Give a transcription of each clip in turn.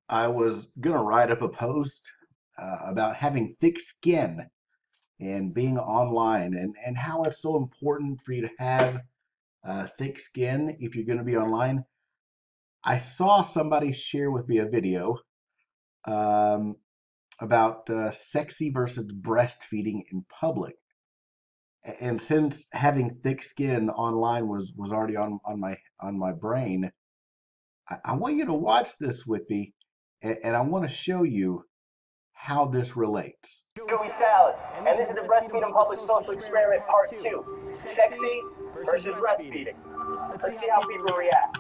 I was gonna write up a post about having thick skin and being online and how it's so important for you to have thick skin if you're going to be online. I saw somebody share with me a video um, about sexy versus breastfeeding in public. And since having thick skin online was already on my brain, I want you to watch this with me, and I want to show you how this relates. Joey Salads, and this is the Breastfeed in Public Social Experiment Part 2. Sexy versus breastfeeding. Let's see how people react.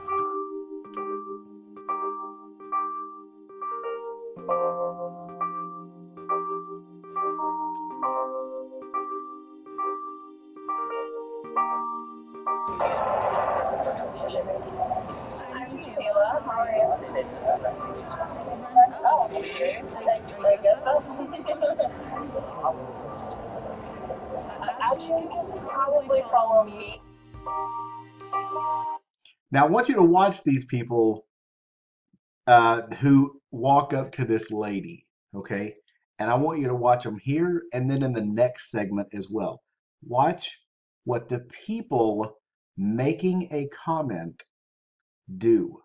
I'm Kayla. How are you today? Oh, okay. Thanks for my Actually, you can probably follow me. Now, I want you to watch these people who walk up to this lady, okay? And I want you to watch them here and then in the next segment as well. Watch what the people making a comment do.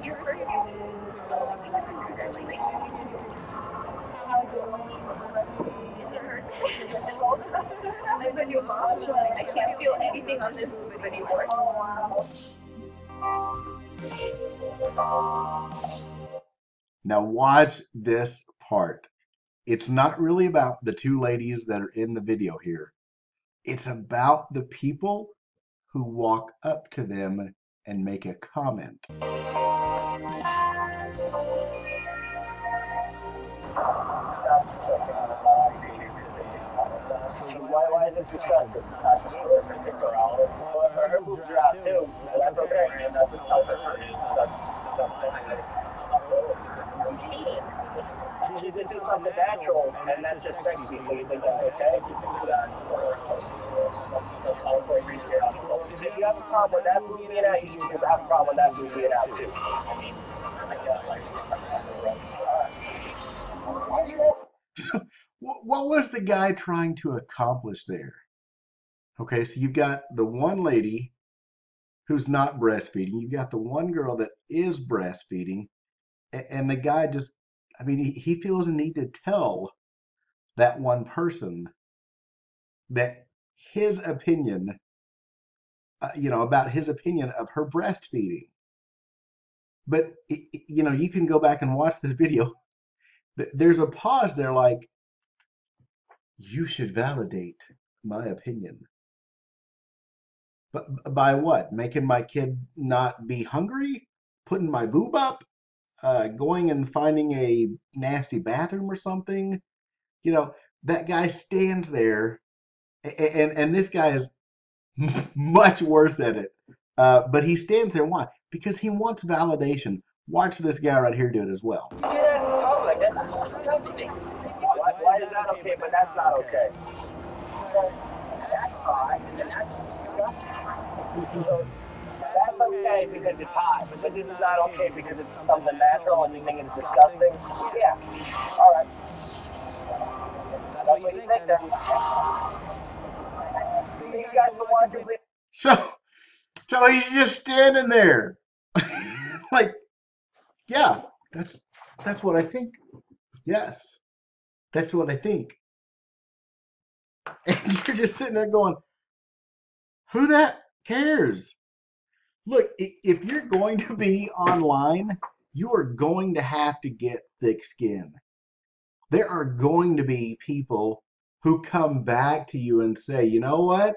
Your first year. It hurt. I'm a new mom. I can't feel anything on this boob anymore. Now, watch this part. It's not really about the two ladies that are in the video here. It's about the people who walk up to them and make a comment. Why is this disgusting? Her boobs are out too, but that's okay. That's just how it is. That's this is something natural, and that's just sexy, so you think that's okay? That's how it works. If you have a problem with that boob being out, you should have a problem with that boob being out too. I mean, I guess. So, what was the guy trying to accomplish there? Okay, so you've got the one lady who's not breastfeeding, you've got the one girl that is breastfeeding, and the guy just, I mean, he feels a need to tell that one person that his opinion, about his opinion of her breastfeeding. But, you can go back and watch this video. There's a pause there like, you should validate my opinion. But by what? Making my kid not be hungry? Putting my boob up? Going and finding a nasty bathroom or something? That guy stands there, and this guy is much worse at it. But he stands there. Why? Because he wants validation. Watch this guy right here do it as well. You do that in public, that's disgusting. Why is that okay, but that's not okay? So that's hot, and that's disgusting. So that's okay because it's hot, but this is not okay because it's something natural and you think it's disgusting? Yeah. All right. That's what you think then. You guys can watch it. So he's just standing there, like, yeah, that's what I think. Yes, that's what I think. And you're just sitting there going, who that cares? Look, if you're going to be online, you are going to have to get thick skin. There are going to be people who come back to you and say, you know what?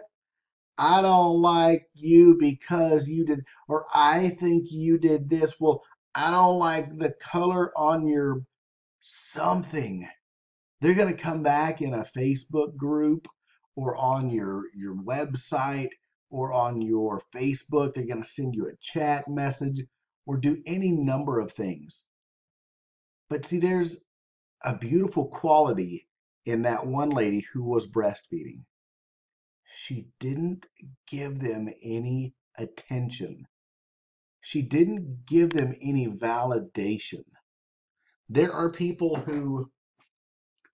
I don't like you because you did, or I think you did this. Well, I don't like the color on your something. They're going to come back in a Facebook group or on your website or on your Facebook. They're going to send you a chat message or do any number of things. But see, there's a beautiful quality in that one lady who was breastfeeding. She didn't give them any attention. She didn't give them any validation. There are people who,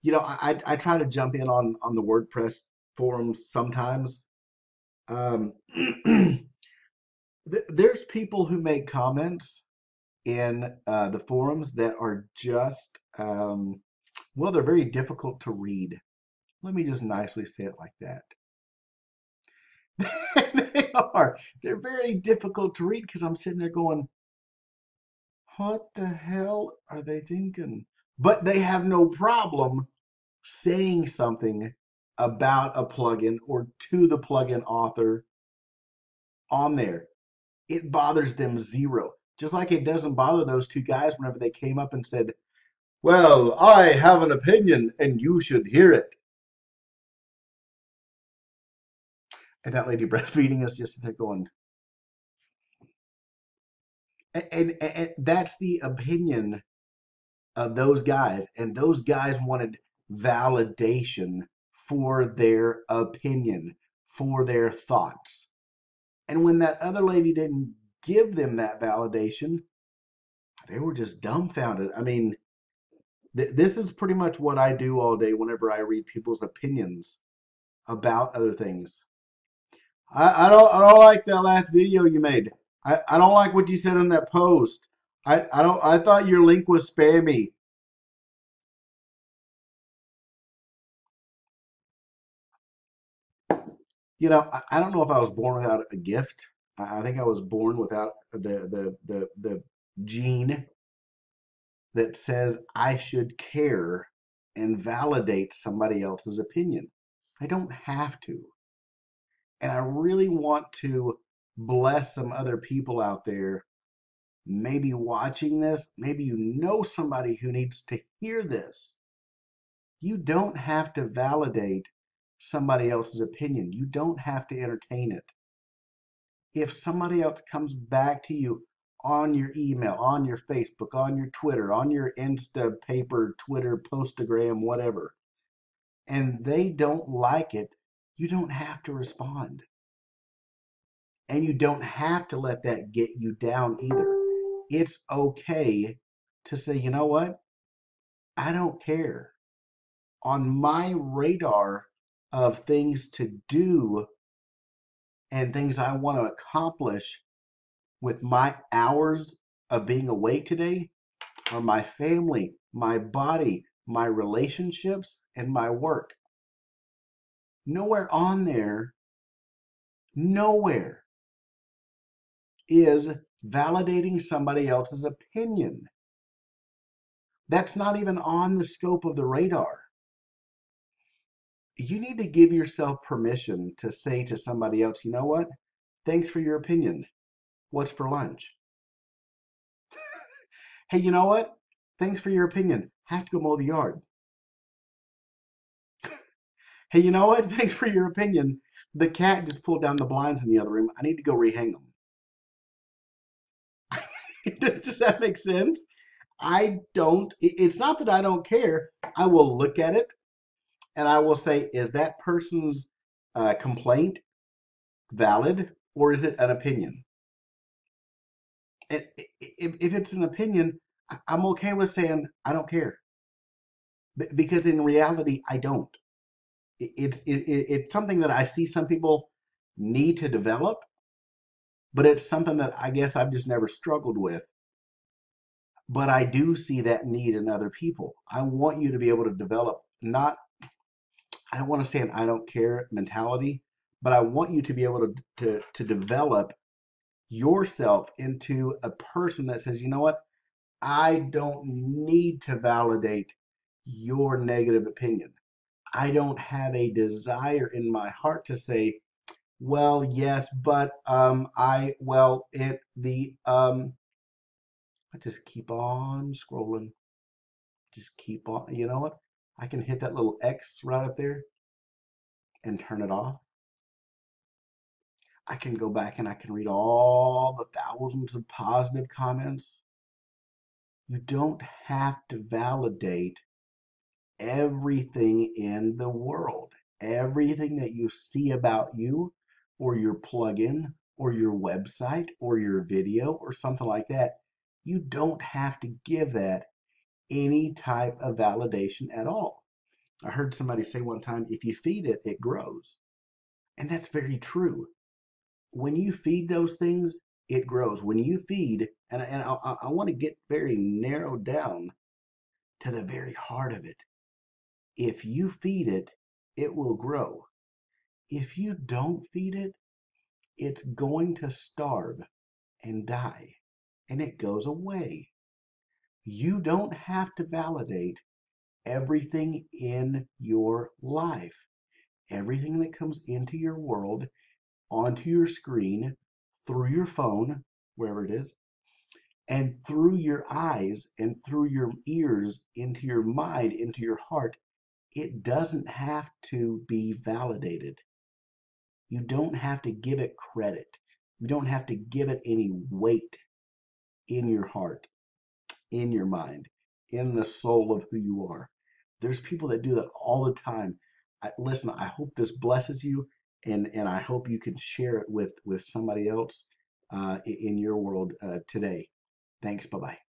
I try to jump in on the WordPress forums sometimes. Um, there's people who make comments in the forums that are just, well, they're very difficult to read. Let me just nicely say it like that. They are. They're very difficult to read because I'm sitting there going, what the hell are they thinking? But they have no problem saying something about a plugin or to the plugin author on there. It bothers them zero. Just like it doesn't bother those two guys whenever they came up and said, well, I have an opinion and you should hear it. And that lady breastfeeding is just there going, and that's the opinion of those guys. And those guys wanted validation for their opinion, for their thoughts. And when that other lady didn't give them that validation, they were just dumbfounded. I mean, this is pretty much what I do all day whenever I read people's opinions about other things. I don't like that last video you made. I don't like what you said in that post. I thought your link was spammy. I don't know if I was born without a gift. I think I was born without the gene that says I should care and validate somebody else's opinion. I don't have to. And I really want to bless some other people out there, maybe watching this. Maybe you know somebody who needs to hear this. You don't have to validate somebody else's opinion. You don't have to entertain it. If somebody else comes back to you on your email, on your Facebook, on your Twitter, on your Insta, paper, Twitter, Postagram, whatever, and they don't like it, you don't have to respond. And you don't have to let that get you down either. It's okay to say, you know what? I don't care. On my radar of things to do and things I want to accomplish with my hours of being awake today are my family, my body, my relationships, and my work. Nowhere on there, nowhere is validating somebody else's opinion. That's not even on the scope of the radar. You need to give yourself permission to say to somebody else, you know what? Thanks for your opinion. What's for lunch? Hey, you know what? Thanks for your opinion. Have to go mow the yard. Hey, you know what? Thanks for your opinion. The cat just pulled down the blinds in the other room. I need to go rehang them. Does that make sense? It's not that I don't care. I will look at it and I will say, is that person's complaint valid or is it an opinion? If it's an opinion, I'm okay with saying I don't care because in reality, I don't. It's something that I see some people need to develop, but it's something that I guess I've just never struggled with. But I do see that need in other people. I want you to be able to develop not, I don't want to say an I don't care mentality, but I want you to be able to develop yourself into a person that says, you know what? I don't need to validate your negative opinion. I don't have a desire in my heart to say, well, yes, but I just keep on scrolling. Just keep on, you know what? I can hit that little X right up there and turn it off. I can go back and I can read all the thousands of positive comments. You don't have to validate everything in the world. Everything that you see about you or your plugin or your website or your video or something like that, you don't have to give that any type of validation at all. I heard somebody say one time, if you feed it, it grows. And that's very true. When you feed those things, it grows. When you feed, and I want to get very narrowed down to the very heart of it. If you feed it, it will grow. If you don't feed it, it's going to starve and die, and it goes away. You don't have to validate everything in your life. Everything that comes into your world, onto your screen, through your phone, wherever it is, and through your eyes and through your ears, into your mind, into your heart, it doesn't have to be validated. You don't have to give it credit. You don't have to give it any weight in your heart, in your mind, in the soul of who you are. There's people that do that all the time. Listen, I hope this blesses you, and I hope you can share it with somebody else in your world today. Thanks. Bye-bye.